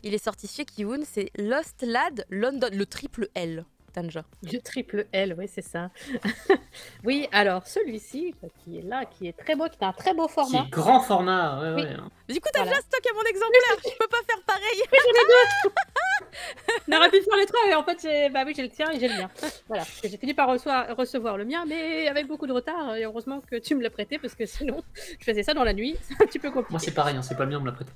Il est sorti chez Kiun, c'est Lost Lad London, le triple L, Tanja. Le triple L, oui, c'est ça. Oui, alors celui-ci, qui est là, qui est très beau, qui est un très beau Qui format. est grand format, ouais, Oui. ouais. Du coup, Tanja, Voilà. stock à mon exemplaire, je peux pas faire pareil. On aurait pu faire les trois, et en fait, j'ai le tien et j'ai le mien. Voilà, parce que j'ai fini par recevoir le mien, mais avec beaucoup de retard, et heureusement que tu me l'as prêté, parce que sinon, je faisais ça dans la nuit, c'est un petit peu compliqué. Moi, c'est pareil, hein, c'est pas le mien, on me l'a prêté.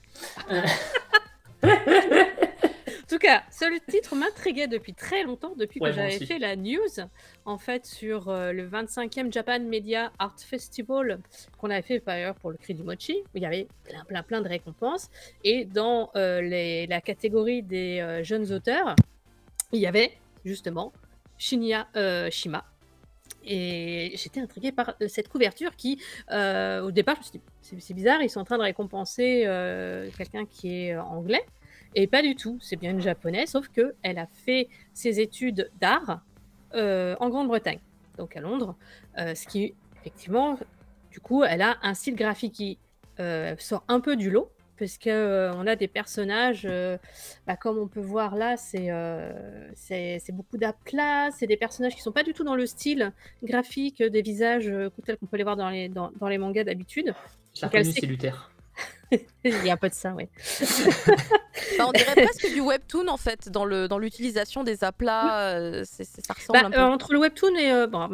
En tout cas, ce titre m'intriguait depuis très longtemps, depuis Ouais, que moi j'avais aussi. fait la news, en fait, sur le 25e Japan Media Art Festival, qu'on avait fait par ailleurs pour le Cri du Mochi, où il y avait plein de récompenses. Et dans la catégorie des jeunes auteurs, il y avait justement Shinya Shima. Et j'étais intriguée par cette couverture qui, au départ, je me suis dit, c'est bizarre, ils sont en train de récompenser quelqu'un qui est anglais. Et pas du tout, c'est bien une japonaise, sauf qu'elle a fait ses études d'art en Grande-Bretagne, donc à Londres, ce qui, effectivement, du coup, elle a un style graphique qui sort un peu du lot, parce qu'on a des personnages, comme on peut voir là, c'est beaucoup d'aplats, c'est des personnages qui ne sont pas du tout dans le style graphique des visages tels qu'on peut les voir dans les mangas d'habitude. Je l'ai Donc, elle reconnu, sait- c'est Luther. Il y a un peu de ça, oui. On dirait presque du webtoon en fait, dans l'utilisation des aplats, ça ressemble un peu. Entre le webtoon et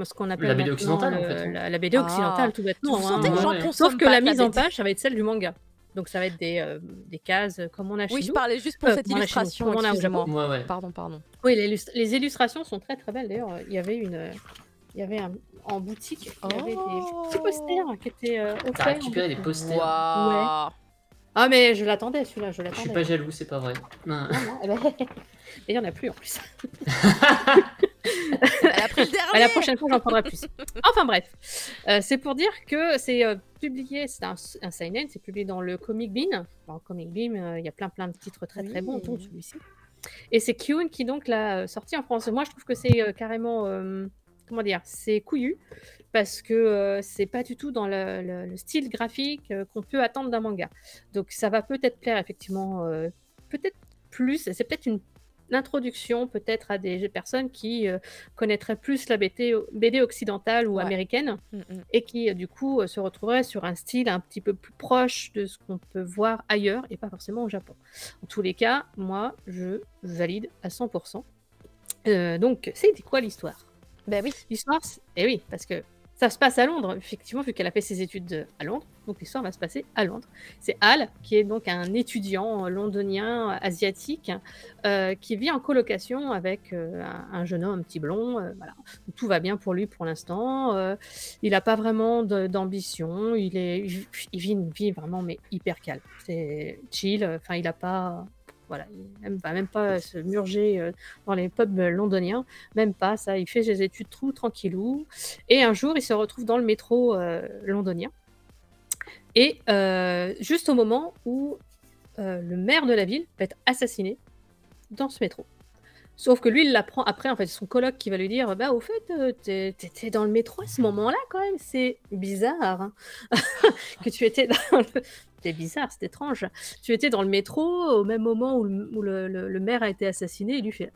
ce qu'on appelle La BD maintenant occidentale, en fait. la BD occidentale, tout bêtement. Vous sentez que ouais, j'en ouais. consomme Sauf que pas la de mise en BD. page, ça va être celle du manga. Donc ça va être des cases comme on a chez Oui, nous. je parlais juste pour cette comme on a chez nous, illustration, comme on a au excusez-moi. Ouais, ouais. Pardon. Oui, les illustrations sont très très belles. D'ailleurs, il y avait en boutique, il y avait des petits posters qui étaient T'as offerts. récupéré les posters. Waouh. Ah, mais je l'attendais, celui-là, je Je l'attendais. suis pas jaloux, c'est pas vrai. Non. Et il n'y en a plus en plus. Elle a pris le dernier. La prochaine fois, j'en prendrai plus. Enfin bref, c'est pour dire que c'est publié, c'est un seinen, c'est publié dans le Comic Bean. Dans le Comic Bean, il y a plein de titres très très bons, dont celui-ci. Et c'est Kiun qui donc l'a sorti en France. Moi, je trouve que c'est carrément, comment dire, c'est couillu, parce que c'est pas du tout dans le style graphique qu'on peut attendre d'un manga. Donc ça va peut-être plaire effectivement, peut-être plus, c'est peut-être une introduction peut-être à des personnes qui connaîtraient plus la BD occidentale ou américaine, et qui du coup se retrouveraient sur un style un petit peu plus proche de ce qu'on peut voir ailleurs et pas forcément au Japon. En tous les cas, moi je valide à 100%. Donc c'était quoi l'histoire? Ben oui. L'histoire, oui, parce que ça se passe à Londres, effectivement, vu qu'elle a fait ses études à Londres. Donc l'histoire va se passer à Londres. C'est Al, qui est donc un étudiant londonien asiatique, qui vit en colocation avec un jeune homme, un petit blond. Voilà. Donc, tout va bien pour lui pour l'instant. Il n'a pas vraiment d'ambition. Il vit une vie vraiment mais hyper calme. C'est chill. Enfin, il n'a pas... Voilà, il va même pas se murger dans les pubs londoniens, même pas ça. Il fait ses études tout tranquillou. Et un jour, il se retrouve dans le métro londonien. Et juste au moment où le maire de la ville va être assassiné dans ce métro. Sauf que lui, il l'apprend après, en fait, son coloc qui va lui dire, au fait, t'étais dans le métro à ce moment-là, quand même, c'est bizarre hein, que tu étais dans le... C'est bizarre, c'est étrange. Tu étais dans le métro au même moment où le maire a été assassiné, et lui fait,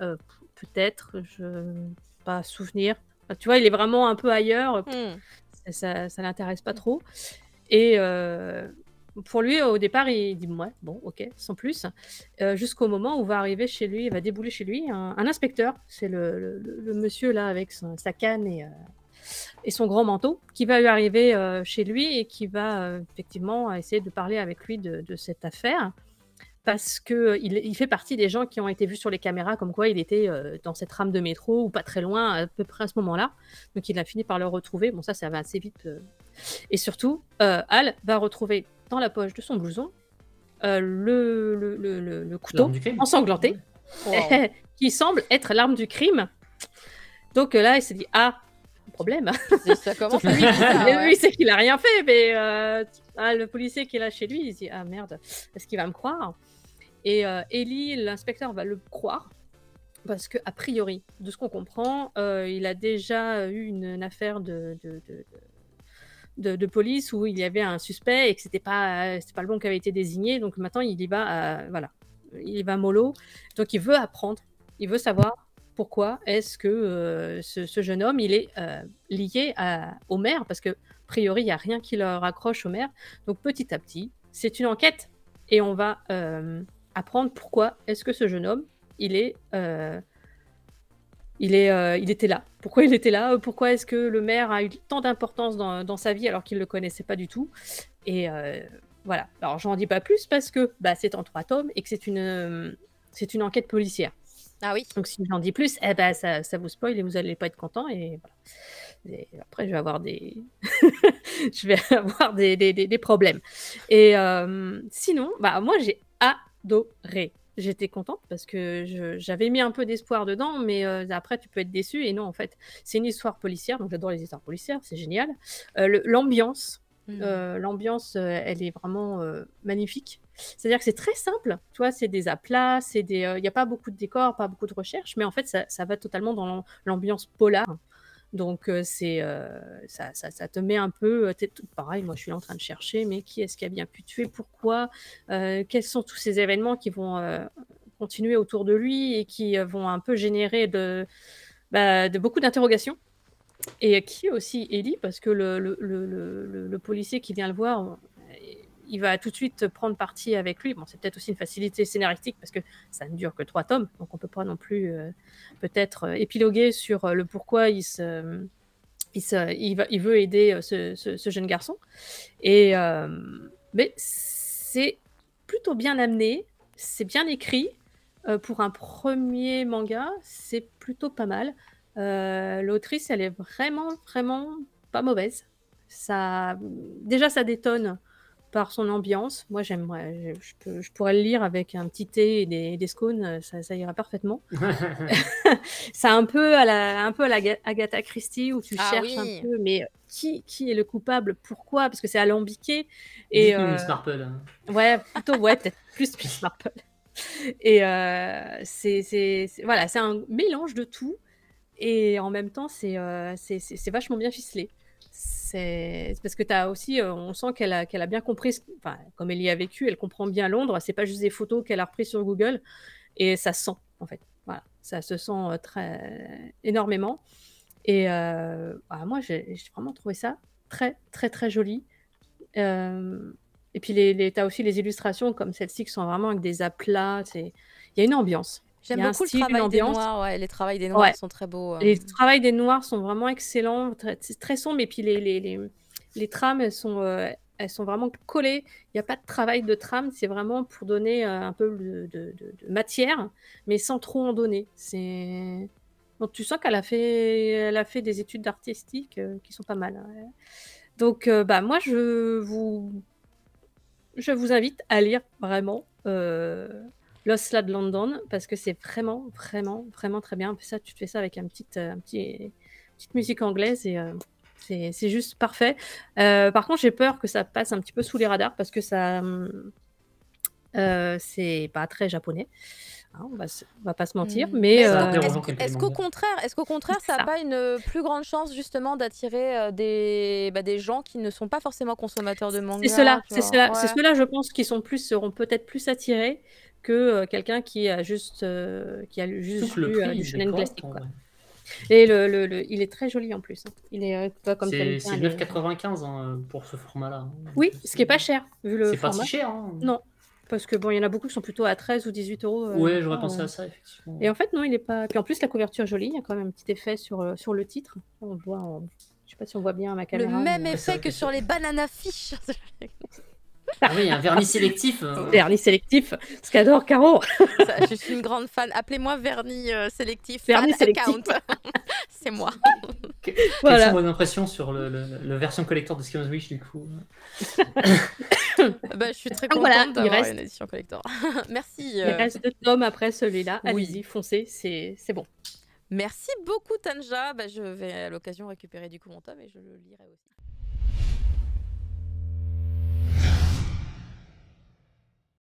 peut-être, je pas souvenir. Enfin, tu vois, il est vraiment un peu ailleurs, ça l'intéresse pas trop. Et pour lui, au départ, il dit ouais, bon, ok, sans plus. Jusqu'au moment où va arriver chez lui, va débouler chez lui un inspecteur. C'est le monsieur là avec sa canne et son grand manteau qui va lui arriver chez lui et qui va effectivement essayer de parler avec lui de cette affaire. Parce qu'il fait partie des gens qui ont été vus sur les caméras, comme quoi il était dans cette rame de métro ou pas très loin, à peu près à ce moment-là. Donc il a fini par le retrouver. Bon, ça va assez vite. Et surtout, Al va retrouver dans la poche de son blouson le couteau ensanglanté, qui semble être l'arme du crime. Donc là, il s'est dit, problème. Ça commence lui, lui c'est qu'il a rien fait, mais le policier qui est là chez lui, il se dit, merde, est-ce qu'il va me croire? Et Ellie, l'inspecteur, va le croire, parce que a priori, de ce qu'on comprend, il a déjà eu une affaire de police où il y avait un suspect et que c'était pas le bon qui avait été désigné. Donc maintenant, il y va, voilà. il va mollo. Donc il veut apprendre, il veut savoir pourquoi est-ce que ce jeune homme, il est lié au maire, parce que a priori, il n'y a rien qui le raccroche au maire. Donc petit à petit, c'est une enquête et on va apprendre pourquoi est-ce que ce jeune homme, il était là. Pourquoi il était là? Pourquoi est-ce que le maire a eu tant d'importance dans sa vie alors qu'il ne le connaissait pas du tout? Et voilà. Alors, j'en dis pas plus parce que c'est en 3 tomes et que c'est une enquête policière. Ah oui. Donc, si j'en dis plus, ça vous spoil et vous n'allez pas être content. Et voilà. Et après, je vais avoir des des problèmes. Et sinon, moi, j'ai adoré. J'étais contente parce que j'avais mis un peu d'espoir dedans, mais après, tu peux être déçu. Et non, en fait, c'est une histoire policière. Donc, j'adore les histoires policières, c'est génial. L'ambiance, elle est vraiment magnifique. C'est-à-dire que c'est très simple. Tu vois, c'est des aplats, il n'y a pas beaucoup de décors, pas beaucoup de recherche, mais en fait, ça va totalement dans l'ambiance polar. Donc, ça te met un peu... pareil, moi, je suis là en train de chercher, mais qui est-ce qui a bien pu tuer? Pourquoi? Quels sont tous ces événements qui vont continuer autour de lui et qui vont un peu générer de beaucoup d'interrogations? Et qui est aussi Ellie, parce que le policier qui vient le voir, il va tout de suite prendre parti avec lui. Bon, c'est peut-être aussi une facilité scénaristique parce que ça ne dure que 3 tomes, donc on peut pas non plus peut-être épiloguer sur le pourquoi il veut aider ce jeune garçon. Et mais c'est plutôt bien amené, c'est bien écrit. Pour un premier manga, c'est plutôt pas mal. L'autrice, elle est vraiment, vraiment pas mauvaise. Déjà, ça détonne par son ambiance. Moi, j'aimerais, je pourrais le lire avec un petit thé et des scones, ça ira parfaitement. C'est un peu à la Agatha Christie où tu cherches un peu, mais qui est le coupable? Pourquoi? Parce que c'est alambiqué. Et Miss Marple. Ouais, plutôt, ouais, peut-être plus Miss Marple. Et voilà, c'est un mélange de tout. Et en même temps, c'est vachement bien ficelé. C'est parce que t'as aussi, on sent qu'elle a bien compris, comme elle y a vécu, elle comprend bien Londres. C'est pas juste des photos qu'elle a reprises sur Google. Et ça se sent, en fait. Voilà, ça se sent très énormément. Et moi, j'ai vraiment trouvé ça très, très, très joli. Et puis, t'as aussi les illustrations comme celle-ci qui sont vraiment avec des aplats. Il y a une ambiance. J'aime beaucoup le travail des noirs. Ouais, les travails des noirs sont très beaux. Les travails des noirs sont vraiment excellents, c'est très sombre. Et puis, les trames, elles sont vraiment collées. Il n'y a pas de travail de trame. C'est vraiment pour donner un peu de matière, mais sans trop en donner. Donc, tu sens qu'elle a fait des études artistiques qui sont pas mal. Hein. Donc, moi, je vous invite à lire vraiment Lost Lad London, parce que c'est vraiment, vraiment, vraiment très bien. Ça, tu te fais ça avec une petite musique anglaise et c'est juste parfait. Par contre, j'ai peur que ça passe un petit peu sous les radars parce que ça, c'est pas très japonais. Hein, on va pas se mentir, mais est-ce qu'au contraire, ça n'a pas une plus grande chance justement d'attirer des gens qui ne sont pas forcément consommateurs de manga? C'est ceux-là, je pense, qui seront peut-être plus attirés que quelqu'un qui a juste lu du shonen classique. Et il est très joli en plus. Hein. Il est comme c'est 9,95 pour ce format-là. Oui, ce qui est pas cher vu le format. C'est pas si cher. Hein. Non. Parce que il y en a beaucoup qui sont plutôt à 13 ou 18 euros. Ouais, j'aurais pensé à ça, effectivement. Et en fait, non, il est pas. Puis en plus, la couverture est jolie. Il y a quand même un petit effet sur le titre. On voit. Je sais pas si on voit bien à ma caméra. Le même effet que sur les banana fish. Ah oui, un vernis sélectif. Vernis sélectif, ce qu'adore Caro. Je suis une grande fan. Appelez-moi vernis sélectif. Vernis sélectif. C'est moi. Quelles sont vos impressions sur la version collector de Skim's Wish du coup? Je suis très contente d'avoir une édition collector. Merci. Il reste 2 tomes après celui-là. Allez-y, foncez, c'est bon. Merci beaucoup Tanja. Je vais à l'occasion récupérer du coup mon tome et je le lirai aussi.